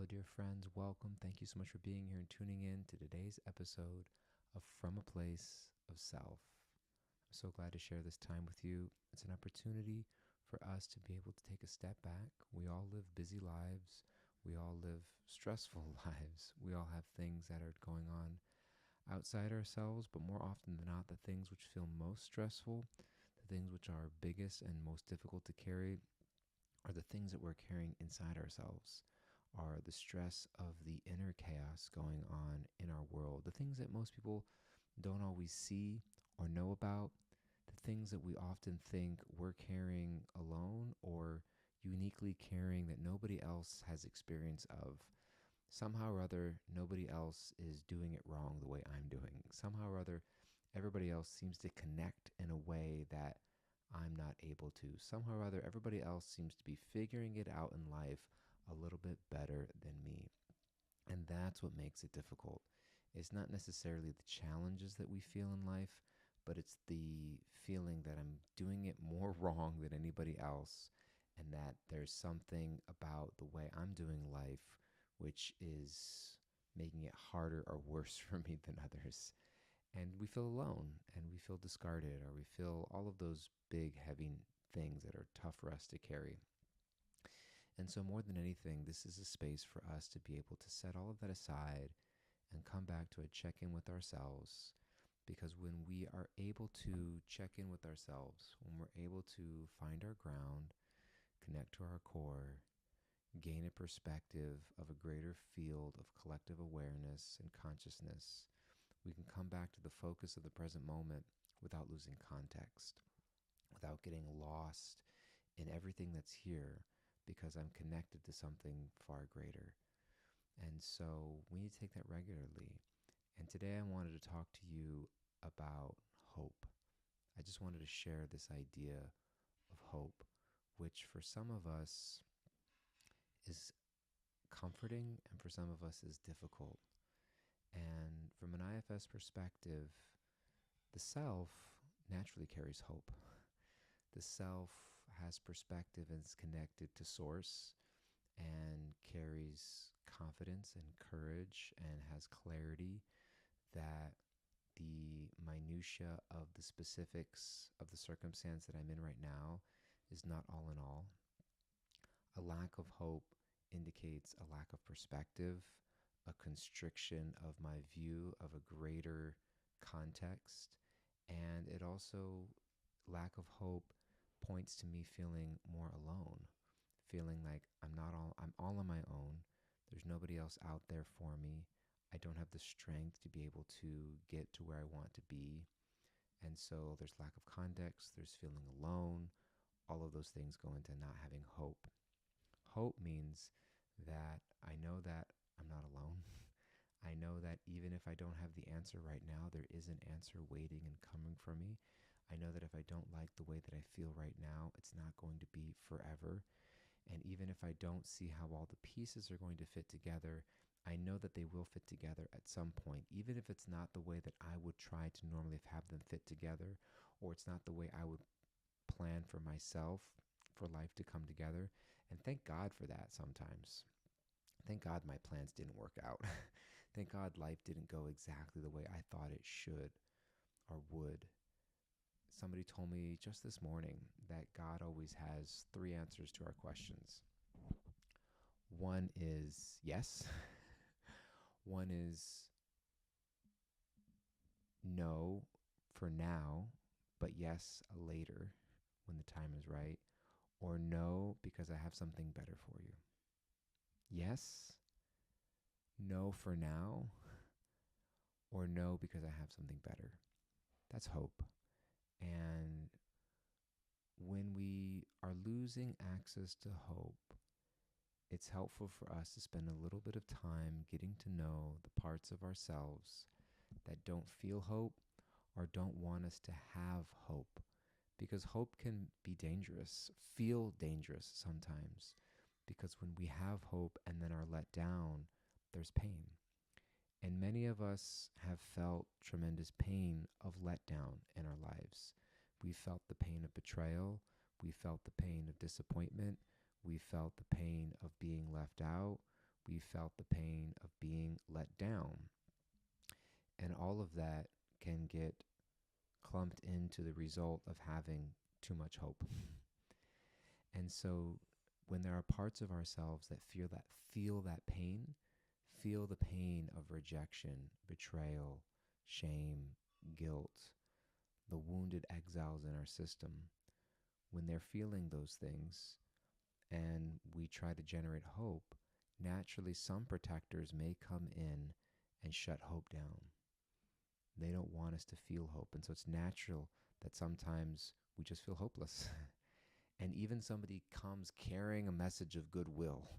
Hello, dear friends. Welcome. Thank you so much for being here and tuning in to today's episode of From a Place of Self. I'm so glad to share this time with you. It's an opportunity for us to be able to take a step back. We all live busy lives. We all live stressful lives. We all have things that are going on outside ourselves, but more often than not, the things which feel most stressful, the things which are biggest and most difficult to carry, are the things that we're carrying inside ourselves, are the stress of the inner chaos going on in our world, the things that most people don't always see or know about, the things that we often think we're carrying alone or uniquely carrying that nobody else has experience of. Somehow or other, nobody else is doing it wrong the way I'm doing. Somehow or other, everybody else seems to connect in a way that I'm not able to. Somehow or other, everybody else seems to be figuring it out in life a little bit better than me. And that's what makes it difficult. It's not necessarily the challenges that we feel in life, but it's the feeling that I'm doing it more wrong than anybody else, and that there's something about the way I'm doing life which is making it harder or worse for me than others. And we feel alone, and we feel discarded, or we feel all of those big, heavy things that are tough for us to carry. And so, more than anything, this is a space for us to be able to set all of that aside and come back to a check in with ourselves. Because when we are able to check in with ourselves, when we're able to find our ground, connect to our core, gain a perspective of a greater field of collective awareness and consciousness, we can come back to the focus of the present moment without losing context, without getting lost in everything that's here, because I'm connected to something far greater. And so we need to take that regularly. And today I wanted to talk to you about hope. I just wanted to share this idea of hope, which for some of us is comforting and for some of us is difficult. And from an IFS perspective, the self naturally carries hope. The self has perspective and is connected to source and carries confidence and courage and has clarity that the minutia of the specifics of the circumstance that I'm in right now is not all in all. A lack of hope indicates a lack of perspective, a constriction of my view of a greater context, and it also, lack of hope points to me feeling more alone, feeling like I'm all on my own. There's nobody else out there for me. I don't have the strength to be able to get to where I want to be. And so there's lack of context, there's feeling alone. All of those things go into not having hope. Hope means that I know that I'm not alone. I know that even if I don't have the answer right now, there is an answer waiting and coming for me. I know that if I don't like the way that I feel right now, it's not going to be forever. And even if I don't see how all the pieces are going to fit together, I know that they will fit together at some point, even if it's not the way that I would try to normally have them fit together, or it's not the way I would plan for myself for life to come together. And thank God for that sometimes. Thank God my plans didn't work out. Thank God life didn't go exactly the way I thought it should or would. Somebody told me just this morning that God always has three answers to our questions. One is yes. One is no for now, but yes later when the time is right. Or no because I have something better for you. Yes, no for now, or no because I have something better. That's hope. And when we are losing access to hope, it's helpful for us to spend a little bit of time getting to know the parts of ourselves that don't feel hope or don't want us to have hope. Because hope can be dangerous, feel dangerous sometimes. Because when we have hope and then are let down, there's pain. And many of us have felt tremendous pain of letdown in our lives. We felt the pain of betrayal. We felt the pain of disappointment. We felt the pain of being left out. We felt the pain of being let down. And all of that can get clumped into the result of having too much hope. And so when there are parts of ourselves that feel the pain of rejection, betrayal, shame, guilt, the wounded exiles in our system, when they're feeling those things and we try to generate hope, naturally some protectors may come in and shut hope down. They don't want us to feel hope. And so it's natural that sometimes we just feel hopeless. And even somebody comes carrying a message of goodwill.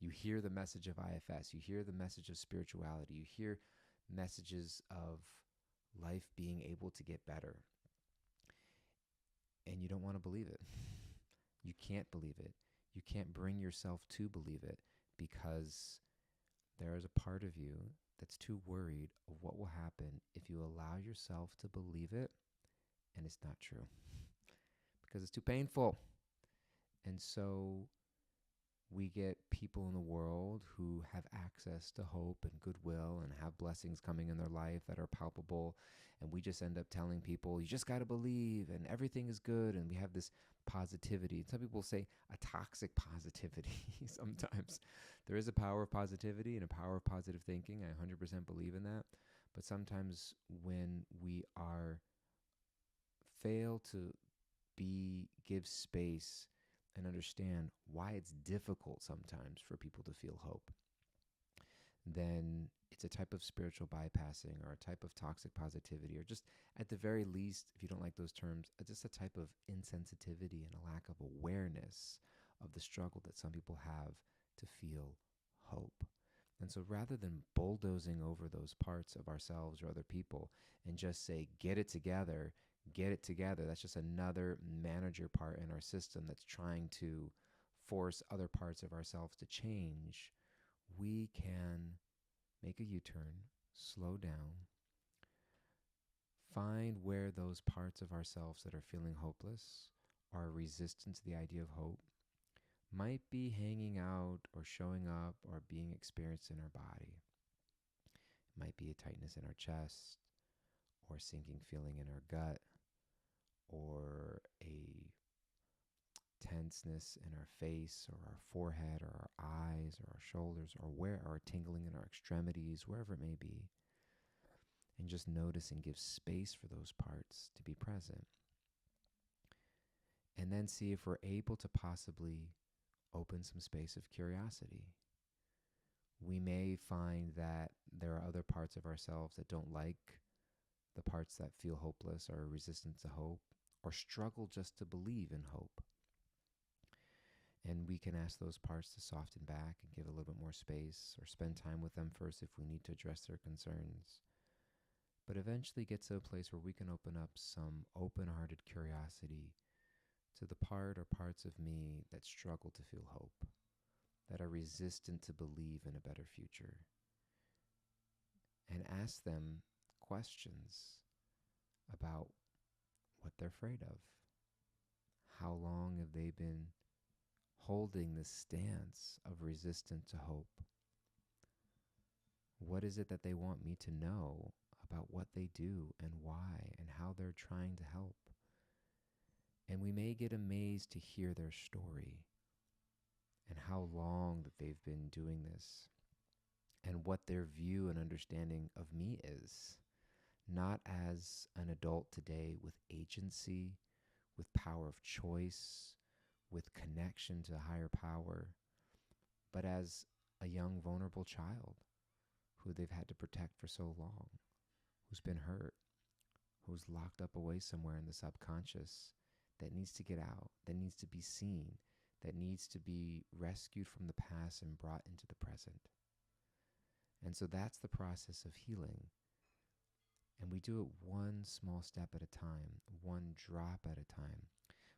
You hear the message of IFS, you hear the message of spirituality, you hear messages of life being able to get better. And you don't want to believe it. You can't believe it. You can't bring yourself to believe it because there is a part of you that's too worried of what will happen if you allow yourself to believe it and it's not true because it's too painful. And so we get people in the world who have access to hope and goodwill and have blessings coming in their life that are palpable. And we just end up telling people, you just got to believe and everything is good. And we have this positivity. Some people say a toxic positivity sometimes. There is a power of positivity and a power of positive thinking. I 100% believe in that. But sometimes when we fail to give space and understand why it's difficult sometimes for people to feel hope, then it's a type of spiritual bypassing or a type of toxic positivity, or just at the very least, if you don't like those terms, just a type of insensitivity and a lack of awareness of the struggle that some people have to feel hope. And so rather than bulldozing over those parts of ourselves or other people and just say, get it together, that's just another manager part in our system that's trying to force other parts of ourselves to change. We can make a U-turn, slow down, find where those parts of ourselves that are feeling hopeless or resistant to the idea of hope might be hanging out or showing up or being experienced in our body. It might be a tightness in our chest or a sinking feeling in our gut or a tenseness in our face or our forehead or our eyes or our shoulders or tingling in our extremities, wherever it may be. And just notice and give space for those parts to be present. And then see if we're able to possibly open some space of curiosity. We may find that there are other parts of ourselves that don't like the parts that feel hopeless or resistant to hope or struggle just to believe in hope. And we can ask those parts to soften back and give a little bit more space or spend time with them first if we need to address their concerns. But eventually get to a place where we can open up some open-hearted curiosity to the part or parts of me that struggle to feel hope, that are resistant to believe in a better future. And ask them questions about what they're afraid of. How long have they been holding this stance of resistance to hope? What is it that they want me to know about what they do and why and how they're trying to help? And we may get amazed to hear their story and how long that they've been doing this and what their view and understanding of me is, not as an adult today with agency, with power of choice, with connection to a higher power, but as a young, vulnerable child who they've had to protect for so long, who's been hurt, who's locked up away somewhere in the subconscious, that needs to get out, that needs to be seen, that needs to be rescued from the past and brought into the present. And so that's the process of healing. And we do it one small step at a time, one drop at a time,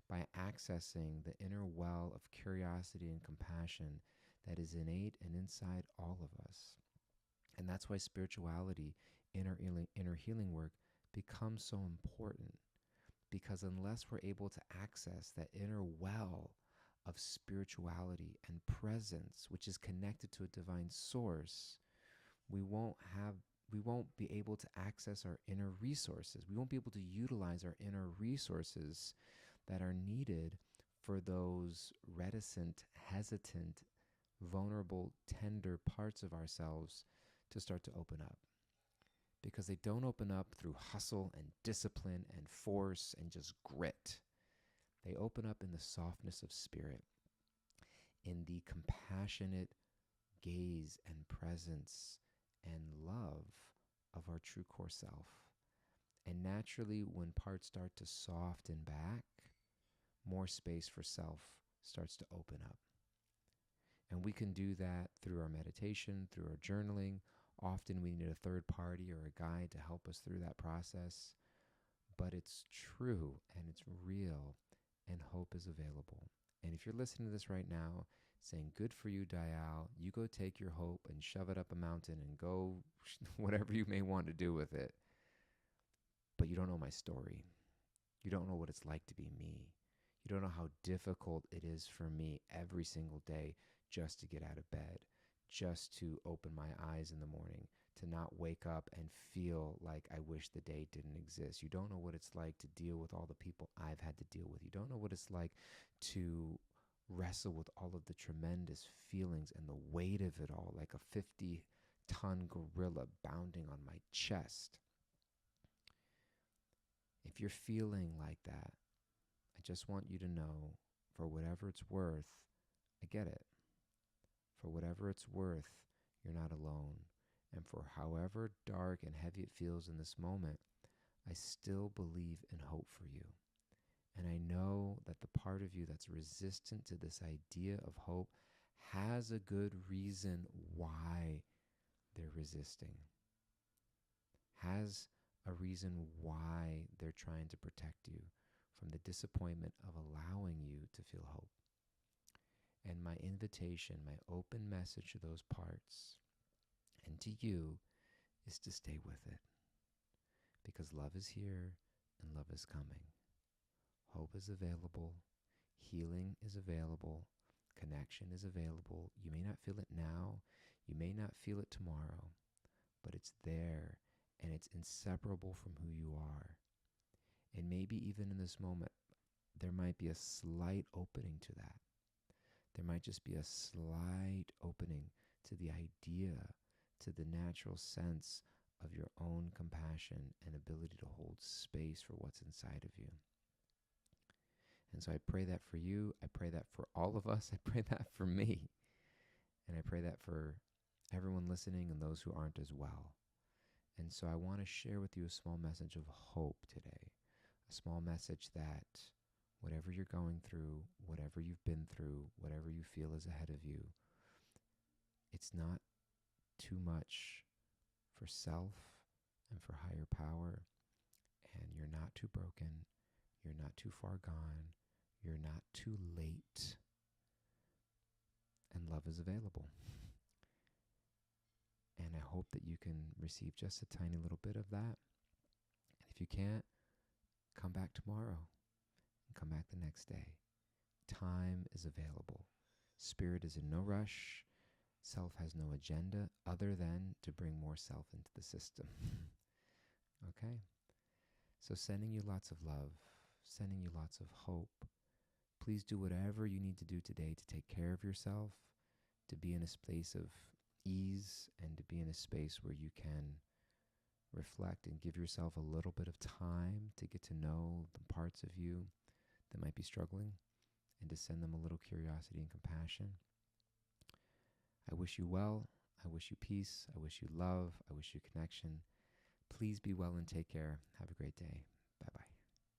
by accessing the inner well of curiosity and compassion that is innate and inside all of us. And that's why spirituality, inner healing work, becomes so important. Because unless we're able to access that inner well of spirituality and presence, which is connected to a divine source, we won't be able to access our inner resources. We won't be able to utilize our inner resources that are needed for those reticent, hesitant, vulnerable, tender parts of ourselves to start to open up. Because they don't open up through hustle and discipline and force and just grit. They open up in the softness of spirit, in the compassionate gaze and presence and love of our true core self. And naturally, when parts start to soften back, more space for self starts to open up. And we can do that through our meditation, through our journaling. Often we need a third party or a guide to help us through that process. But it's true and it's real, and hope is available. And if you're listening to this right now, saying, good for you, Dayal, you go take your hope and shove it up a mountain and go whatever you may want to do with it. But you don't know my story. You don't know what it's like to be me. You don't know how difficult it is for me every single day just to get out of bed, just to open my eyes in the morning, to not wake up and feel like I wish the day didn't exist. You don't know what it's like to deal with all the people I've had to deal with. You don't know what it's like to wrestle with all of the tremendous feelings and the weight of it all, like a 50-ton gorilla bounding on my chest. If you're feeling like that, I just want you to know, for whatever it's worth, I get it. For whatever it's worth, you're not alone. And for however dark and heavy it feels in this moment, I still believe in hope for you. And I know that the part of you that's resistant to this idea of hope has a good reason why they're resisting, has a reason why they're trying to protect you from the disappointment of allowing you to feel hope. And my invitation, my open message to those parts and to you is to stay with it. Because love is here and love is coming. Hope is available. Healing is available. Connection is available. You may not feel it now. You may not feel it tomorrow. But it's there, and it's inseparable from who you are. And maybe even in this moment, there might be a slight opening to that. There might just be a slight opening to the idea, to the natural sense of your own compassion and ability to hold space for what's inside of you. And so I pray that for you. I pray that for all of us. I pray that for me. And I pray that for everyone listening and those who aren't as well. And so I want to share with you a small message of hope today. A small message that whatever you're going through, whatever you've been through, whatever you feel is ahead of you, it's not too much for self and for higher power. And you're not too broken. You're not too far gone. You're not too late. And love is available. And I hope that you can receive just a tiny little bit of that. And if you can't, come back tomorrow and come back the next day. Time is available. Spirit is in no rush. Self has no agenda other than to bring more self into the system. Okay? So sending you lots of love, sending you lots of hope. Please do whatever you need to do today to take care of yourself, to be in a space of ease, and to be in a space where you can reflect and give yourself a little bit of time to get to know the parts of you that might be struggling, and to send them a little curiosity and compassion. I wish you well. I wish you peace. I wish you love. I wish you connection. Please be well and take care. Have a great day.